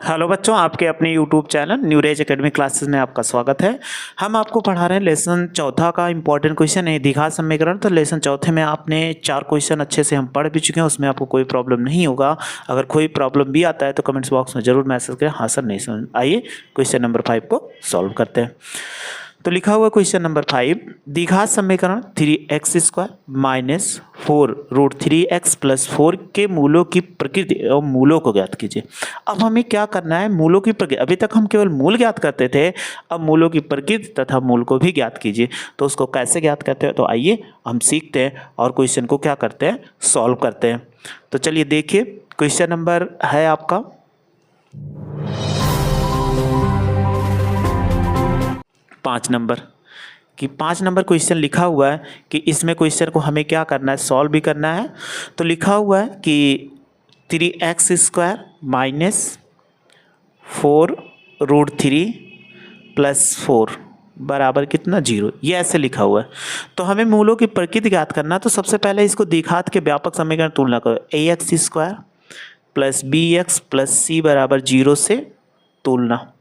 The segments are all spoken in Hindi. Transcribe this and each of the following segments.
हेलो बच्चों, आपके अपने यूट्यूब चैनल न्यूरेज एकेडमी क्लासेस में आपका स्वागत है। हम आपको पढ़ा रहे हैं लेसन चौथा का इंपॉर्टेंट क्वेश्चन है द्विघात समीकरण। तो लेसन चौथे में आपने 4 क्वेश्चन अच्छे से हम पढ़ भी चुके हैं, उसमें आपको कोई प्रॉब्लम नहीं होगा। अगर कोई प्रॉब्लम भी आता है तो कमेंट्स बॉक्स में जरूर मैसेज करें, हाँ सर नहीं समझ। आइए क्वेश्चन नंबर 5 को सॉल्व करते हैं। तो लिखा हुआ क्वेश्चन नंबर 5, द्विघात समीकरण 3x² माइनस 4√3x प्लस 4 के मूलों की प्रकृति और मूलों को ज्ञात कीजिए। अब हमें क्या करना है, मूलों की प्रकृति। अभी तक हम केवल मूल ज्ञात करते थे, अब मूलों की प्रकृति तथा मूल को भी ज्ञात कीजिए। तो उसको कैसे ज्ञात करते हैं, तो आइए हम सीखते हैं और क्वेश्चन को क्या करते हैं, सॉल्व करते हैं। तो चलिए देखिए, क्वेश्चन नंबर है आपका 5 नंबर कि 5 नंबर क्वेश्चन लिखा हुआ है कि इसमें क्वेश्चन को हमें क्या करना है, सॉल्व भी करना है। तो लिखा हुआ है कि 3x² माइनस 4√3 प्लस 4 बराबर कितना 0, ये ऐसे लिखा हुआ है। तो हमें मूलों की प्रकृति ज्ञात करना। तो सबसे पहले इसको द्विघात के व्यापक समीकरण तुलना करो, ax² plus bx plus c बराबर 0 से तुलना।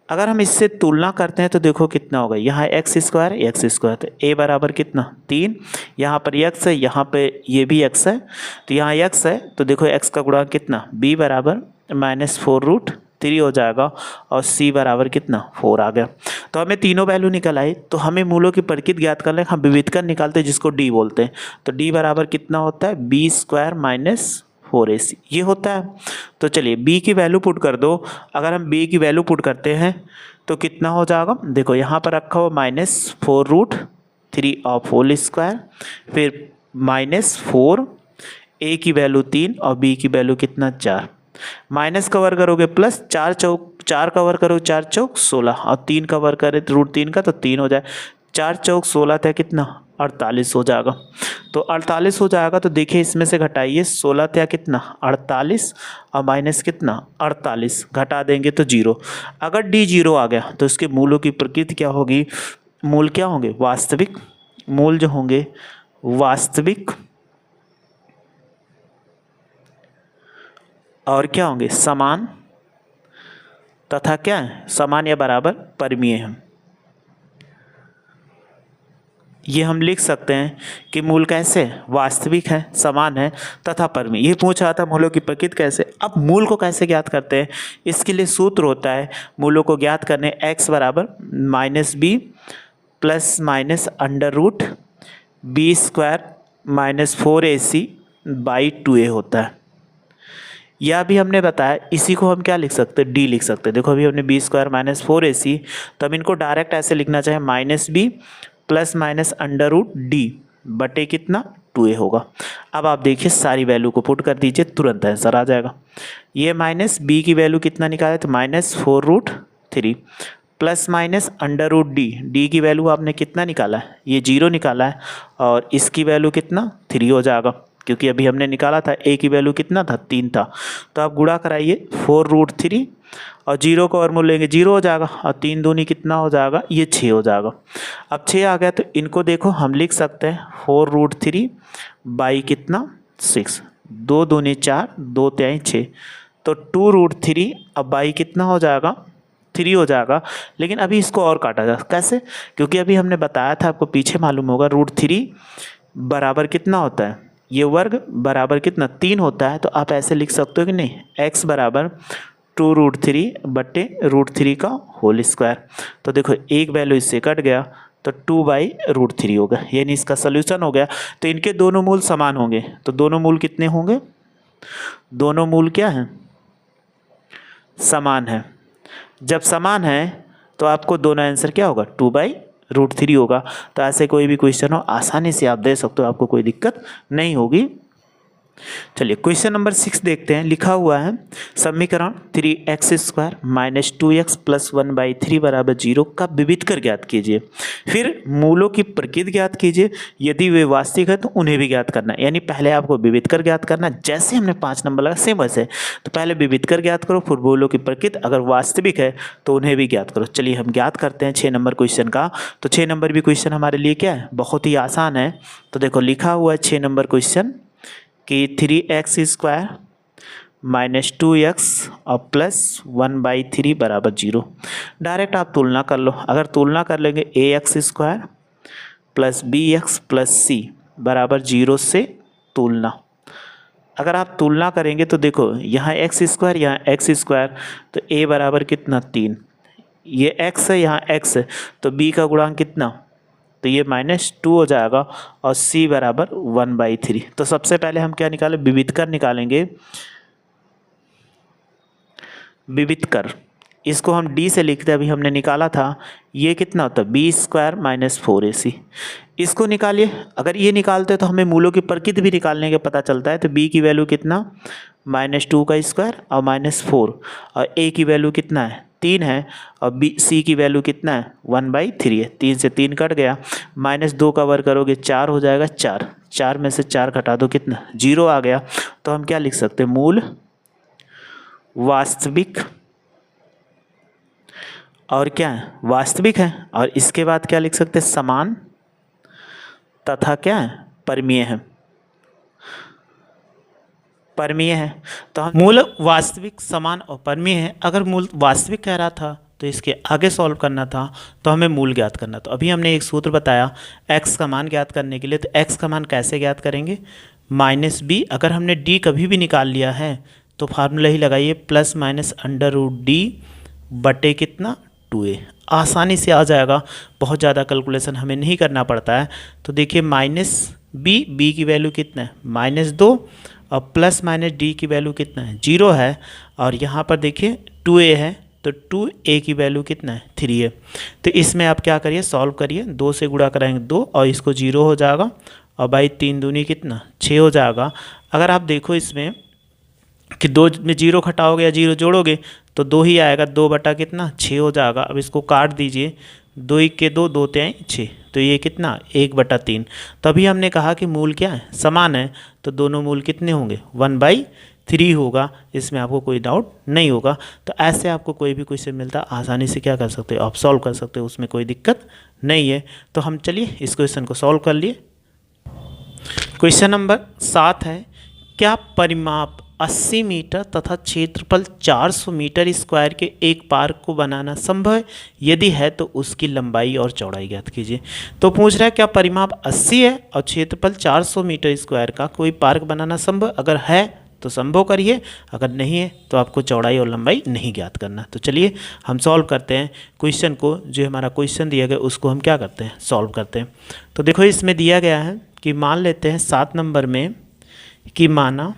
अगर हम इससे तुलना करते हैं तो देखो कितना होगा, यहाँ x² तो a बराबर कितना 3, यहाँ पर x है, यहाँ पे ये भी x है, तो यहाँ x है तो देखो x का गुणा कितना b बराबर -4√3 हो जाएगा और c बराबर कितना 4 आ गया। तो हमें तीनों वैल्यू निकल आई। तो हमें मूलों की प्रकृति ज्ञात करना है, हम विविधकर निकालते हैं जिसको d बोलते हैं। तो d बराबर कितना होता है b² माइनस 4ac ये होता है। तो चलिए b की वैल्यू पुट कर दो। अगर हम b की वैल्यू पुट करते हैं तो कितना हो जाएगा, देखो यहाँ पर रखा हुआ -4√3 ऑफ होल स्क्वायर, फिर -4, a की वैल्यू 3 और b की वैल्यू कितना 4, माइनस कवर करोगे प्लस 4 कवर करो 4 चौक 16 और 3 कवर करे √3 का तो 3 हो जाए, 4 चौक 16 था कितना 48 हो जाएगा। तो 48 हो जाएगा। तो देखिए इसमें से घटाइए, 16 था कितना 48 और माइनस कितना 48, घटा देंगे तो 0। अगर d 0 आ गया तो इसके मूलों की प्रकृति क्या होगी, मूल क्या होंगे वास्तविक, मूल जो होंगे वास्तविक और क्या होंगे समान तथा क्या है समान या बराबर परिमेय हैं। ये हम लिख सकते हैं कि मूल कैसे वास्तविक है, समान है तथा परिमेय। ये पूछ रहा था मूलों की प्रकृति कैसे। अब मूल को कैसे ज्ञात करते हैं, इसके लिए सूत्र होता है मूलों को ज्ञात करने x बराबर -b plus minus √b² minus 4ac by 2a होता है। यह भी हमने बताया, इसी को हम क्या लिख सकते हैं, d लिख सकते हैं। देखो अभी हमने b² माइनस 4ac, तो हम इनको डायरेक्ट ऐसे लिखना चाहे -b प्लस माइनस √d बटे कितना 2a होगा। अब आप देखिए सारी वैल्यू को पुट कर दीजिए, तुरंत आंसर आ जाएगा। ये माइनस b की वैल्यू कितना निकाले तो -4√3 प्लस माइनस √d की वैल्यू आपने कितना निकाला है, ये 0 निकाला है, और इसकी वैल्यू कितना 3 हो जाएगा, क्योंकि अभी हमने निकाला था a की वैल्यू कितना था 3 था। तो आप गुणा कराइए 4√3 और 0 को और मूल लेंगे 0 हो जाएगा, और 3 दूनी कितना हो जाएगा, ये 6 हो जाएगा। अब 6 आ गया तो इनको देखो हम लिख सकते हैं 4√3 बाई कितना 6, 2 दूनी 4, 2 तिहाई 6, तो 2√3 अब बाई कितना हो जाएगा 3 हो जाएगा। लेकिन अभी इसको और काटा जा कैसे, क्योंकि अभी हमने बताया था आपको पीछे मालूम होगा √3 बराबर कितना होता है, ये वर्ग बराबर कितना 3 होता है। तो आप ऐसे लिख सकते हो कि नहीं, x बराबर 2√3 बटे √3 का होल स्क्वायर। तो देखो एक वैल्यू इससे कट गया तो 2/√3 होगा, यानी इसका सोल्यूशन हो गया। तो इनके दोनों मूल समान होंगे, तो दोनों मूल कितने होंगे, दोनों मूल क्या हैं समान है। जब समान है तो आपको दोनों आंसर क्या होगा 2/√3 होगा। तो ऐसे कोई भी क्वेश्चन हो आसानी से आप दे सकते हो, आपको कोई दिक्कत नहीं होगी। चलिए क्वेश्चन नंबर 6 देखते हैं। लिखा हुआ है समीकरण 3x² माइनस 2x प्लस 1/3 बराबर 0 का विविधकर ज्ञात कीजिए, फिर मूलों की प्रकृति ज्ञात कीजिए, यदि वे वास्तविक है तो उन्हें भी ज्ञात करना है। यानी पहले आपको विविधकर ज्ञात करना, जैसे हमने 5 नंबर लगा सेम वैसे। तो पहले विविधकर ज्ञात करो, फिर मूलों की प्रकृति, अगर वास्तविक है तो उन्हें भी ज्ञात करो। चलिए हम ज्ञात करते हैं 6 नंबर क्वेश्चन का। तो 6 नंबर भी क्वेश्चन हमारे लिए क्या है, बहुत ही आसान है। तो देखो लिखा हुआ है 6 नंबर क्वेश्चन कि 3x² -2x और +1/3 बराबर 0। डायरेक्ट आप तुलना कर लो। अगर तुलना कर लेंगे ax² + bx + c बराबर 0 से तुलना। अगर आप तुलना करेंगे तो देखो यहाँ x², यहाँ x², तो a बराबर कितना 3, ये x है, यहाँ x है, तो b का गुणांक कितना, तो ये -2 हो जाएगा और c बराबर 1/3। तो सबसे पहले हम क्या निकालें, विविधकर निकालेंगे। विविधकर इसको हम d से लिखते हैं, अभी हमने निकाला था, ये कितना होता है b² - 4ac। इसको निकालिए। अगर ये निकालते हैं तो हमें मूलों की प्रकृति भी निकालने के पता चलता है। तो b की वैल्यू कितना, -2 का स्क्वायर और -4, और a की वैल्यू कितना है 3 है, और c की वैल्यू कितना है 1/3 है। 3 से 3 कट गया, -2 का वर्ग करोगे 4 हो जाएगा, 4 में से 4 घटा दो कितना 0 आ गया। तो हम क्या लिख सकते हैं, मूल वास्तविक, और क्या है वास्तविक है, और इसके बाद क्या लिख सकते हैं, समान तथा क्या है परमीय है। परमीय है तो हम मूल वास्तविक, समान और परमीय है। अगर मूल वास्तविक कह रहा था तो इसके आगे सॉल्व करना था, तो हमें मूल ज्ञात करना। तो अभी हमने एक सूत्र बताया x का मान ज्ञात करने के लिए। तो x का मान कैसे ज्ञात करेंगे, -b। अगर हमने d कभी भी निकाल लिया है तो फार्मूला ही लगाइए, ±√d बटे कितना 2a। आसानी से आ जाएगा, बहुत ज़्यादा कैलकुलेशन हमें नहीं करना पड़ता है। तो देखिए -b की वैल्यू कितना है -2, और +-d की वैल्यू कितना है 0 है, और यहाँ पर देखिए 2a है, तो 2a की वैल्यू कितना है 3 है। तो इसमें आप क्या करिए, सॉल्व करिए, 2 से गुणा कराएंगे 2, और इसको 0 हो जाएगा, और बाई 3 दूनी कितना 6 हो जाएगा। अगर आप देखो इसमें कि 2 में 0 घटाओगे या 0 जोड़ोगे तो 2 ही आएगा, 2 बटा कितना 6 हो जाएगा। अब इसको काट दीजिए, 2 1 के 2, 2 3 6, तो ये कितना 1/3। तभी हमने कहा कि मूल क्या है, समान है, तो दोनों मूल कितने होंगे 1/3 होगा। इसमें आपको कोई डाउट नहीं होगा। तो ऐसे आपको कोई भी क्वेश्चन मिलता आसानी से क्या कर सकते हो, आप सॉल्व कर सकते हो, उसमें कोई दिक्कत नहीं है। तो हम चलिए इस क्वेश्चन को सॉल्व कर लिए। क्वेश्चन नंबर 7 है, क्या परिमाप 80 मीटर तथा क्षेत्रफल 400 मीटर स्क्वायर के एक पार्क को बनाना संभव है? यदि है तो उसकी लंबाई और चौड़ाई ज्ञात कीजिए। तो पूछ रहा है क्या परिमाप 80 है और क्षेत्रफल 400 मीटर स्क्वायर का कोई पार्क बनाना संभव। अगर है तो संभव करिए, अगर नहीं है तो आपको चौड़ाई और लंबाई नहीं ज्ञात करना। तो चलिए हम सॉल्व करते हैं क्वेश्चन को। जो हमारा क्वेश्चन दिया गया उसको हम क्या करते हैं, सॉल्व करते हैं। तो देखो इसमें दिया गया है कि मान लेते हैं 7 नंबर में कि माना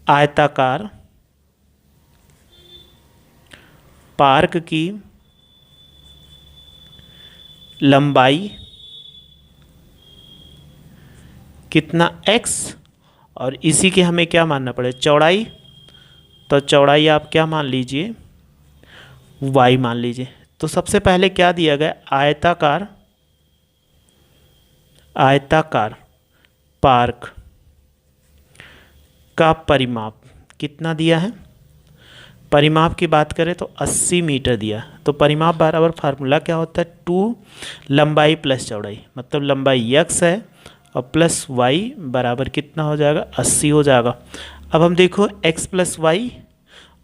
आयताकार पार्क की लंबाई कितना x, और इसी के हमें क्या मानना पड़े, चौड़ाई। तो चौड़ाई आप क्या मान लीजिए, y मान लीजिए। तो सबसे पहले क्या दिया गया, आयताकार पार्क का परिमाप कितना दिया है। परिमाप की बात करें तो 80 मीटर दिया। तो परिमाप बराबर फार्मूला क्या होता है, 2 लंबाई प्लस चौड़ाई, मतलब लंबाई x है और प्लस y बराबर कितना हो जाएगा 80 हो जाएगा। अब हम देखो x प्लस वाई,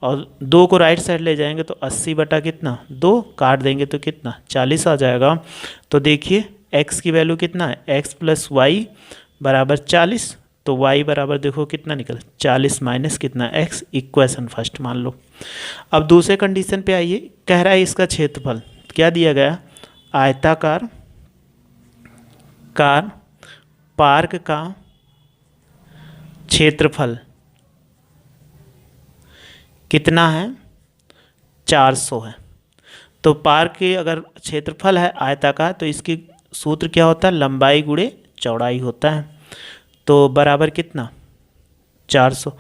और 2 को राइट साइड ले जाएंगे तो 80 बटा कितना 2, काट देंगे तो कितना 40 आ जाएगा। तो देखिए x की वैल्यू कितना है, x प्लस वाई बराबर 40। तो y बराबर देखो कितना निकल 40 माइनस कितना x, इक्वेशन फर्स्ट मान लो। अब दूसरे कंडीशन पे आइए, कह रहा है इसका क्षेत्रफल क्या दिया गया, आयताकार पार्क का क्षेत्रफल कितना है 400 है। तो पार्क की अगर क्षेत्रफल है आयताकार तो इसकी सूत्र क्या होता है, लंबाई गुणे चौड़ाई होता है। तो बराबर कितना 400।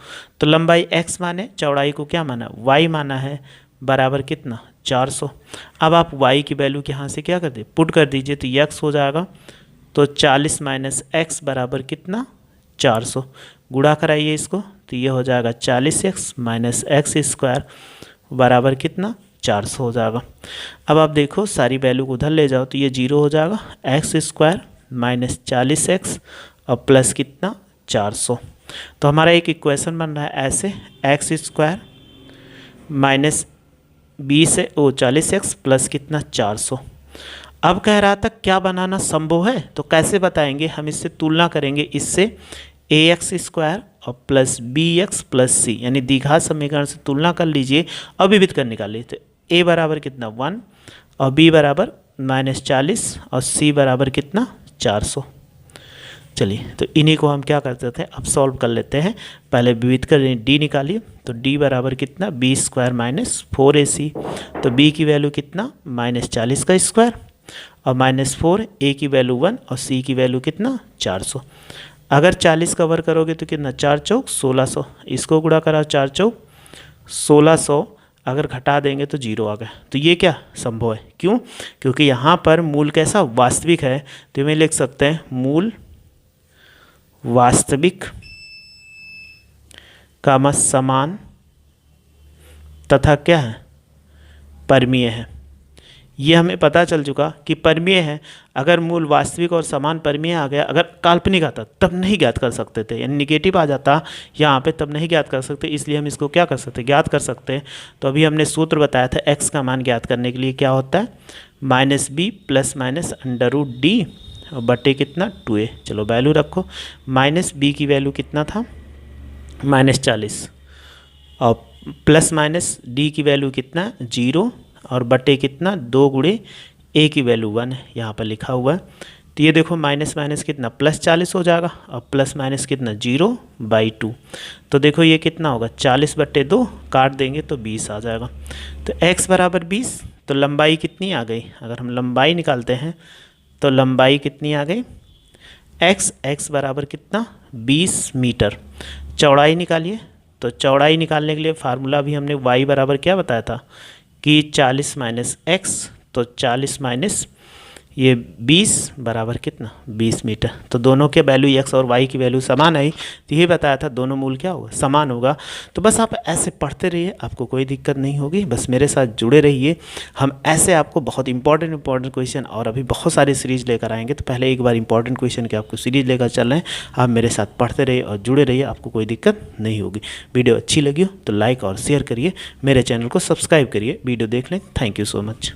तो लंबाई x माने, चौड़ाई को क्या माना y माना है, बराबर कितना 400। अब आप y की वैल्यू के यहाँ से क्या कर दे, पुट कर दीजिए, तो x हो जाएगा। तो 40 माइनस x बराबर कितना 400। गुणा कराइए इसको तो ये हो जाएगा 40x माइनस एक्स स्क्वायर बराबर कितना 400 हो जाएगा। अब आप देखो सारी वैल्यू को उधर ले जाओ तो ये 0 हो जाएगा, एक्स स्क्वायर माइनस 40x और प्लस कितना 400। तो हमारा एक इक्वेशन बन रहा है ऐसे, x square minus 40x plus कितना 400। अब कह रहा था क्या बनाना संभव है, तो कैसे बताएंगे, हम इससे तुलना करेंगे, इससे ax स्क्वायर और प्लस bx प्लस सी, यानी द्विघात समीकरण से तुलना कर लीजिए और विविध कर निकाल लीजिए। a बराबर कितना 1 और b बराबर -40 और c बराबर कितना 400। चलिए तो इन्हीं को हम क्या करते थे, अब सॉल्व कर लेते हैं। पहले विविध कर d निकालिए, तो d बराबर कितना b स्क्वायर माइनस 4ac, तो b की वैल्यू कितना -40 का स्क्वायर और -4, a की वैल्यू 1 और c की वैल्यू कितना 400। अगर 40 कवर करोगे तो कितना 4 चौक 1600, इसको गुणा करा 4 चौक 1600, अगर घटा देंगे तो 0 आ गया। तो ये क्या संभव है, क्यों, क्योंकि यहाँ पर मूल कैसा वास्तविक है, तो मैं लिख सकते हैं मूल वास्तविक का समान तथा क्या है परमीय है। ये हमें पता चल चुका कि परमीय है। अगर मूल वास्तविक और समान परमीय आ गया, अगर काल्पनिक आता तब नहीं ज्ञात कर सकते थे, यानी निगेटिव आ जाता यहाँ पे तब नहीं ज्ञात कर सकते, इसलिए हम इसको क्या कर सकते ज्ञात कर सकते हैं। तो अभी हमने सूत्र बताया था x का मान ज्ञात करने के लिए क्या होता है -b प्लस माइनस √d और बटे कितना 2a। चलो वैल्यू रखो, -b की वैल्यू कितना था -40 और प्लस माइनस d की वैल्यू कितना 0 और बटे कितना 2 गुणे a की वैल्यू 1 है, यहाँ पर लिखा हुआ है। तो ये देखो माइनस माइनस कितना +40 हो जाएगा और प्लस माइनस कितना 0/2। तो देखो ये कितना होगा 40/2, काट देंगे तो 20 आ जाएगा। तो x बराबर 20, तो लंबाई कितनी आ गई, अगर हम लंबाई निकालते हैं तो लंबाई कितनी आ गई x बराबर कितना 20 मीटर। चौड़ाई निकालिए, तो चौड़ाई निकालने के लिए फार्मूला भी हमने y बराबर क्या बताया था कि 40 माइनस x, तो 40 माइनस ये 20 बराबर कितना 20 मीटर। तो दोनों के वैल्यू x और y की वैल्यू समान आई, तो ये बताया था दोनों मूल क्या होगा समान होगा। तो बस आप ऐसे पढ़ते रहिए, आपको कोई दिक्कत नहीं होगी, बस मेरे साथ जुड़े रहिए। हम ऐसे आपको बहुत इंपॉर्टेंट क्वेश्चन और अभी बहुत सारी सीरीज लेकर आएंगे। तो पहले एक बार इंपॉर्टेंट क्वेश्चन की आपको सीरीज लेकर चल रहे हैं, आप मेरे साथ पढ़ते रहिए और जुड़े रहिए, आपको कोई दिक्कत नहीं होगी। वीडियो अच्छी लगी हो तो लाइक और शेयर करिए, मेरे चैनल को सब्सक्राइब करिए। वीडियो देख लें, थैंक यू सो मच।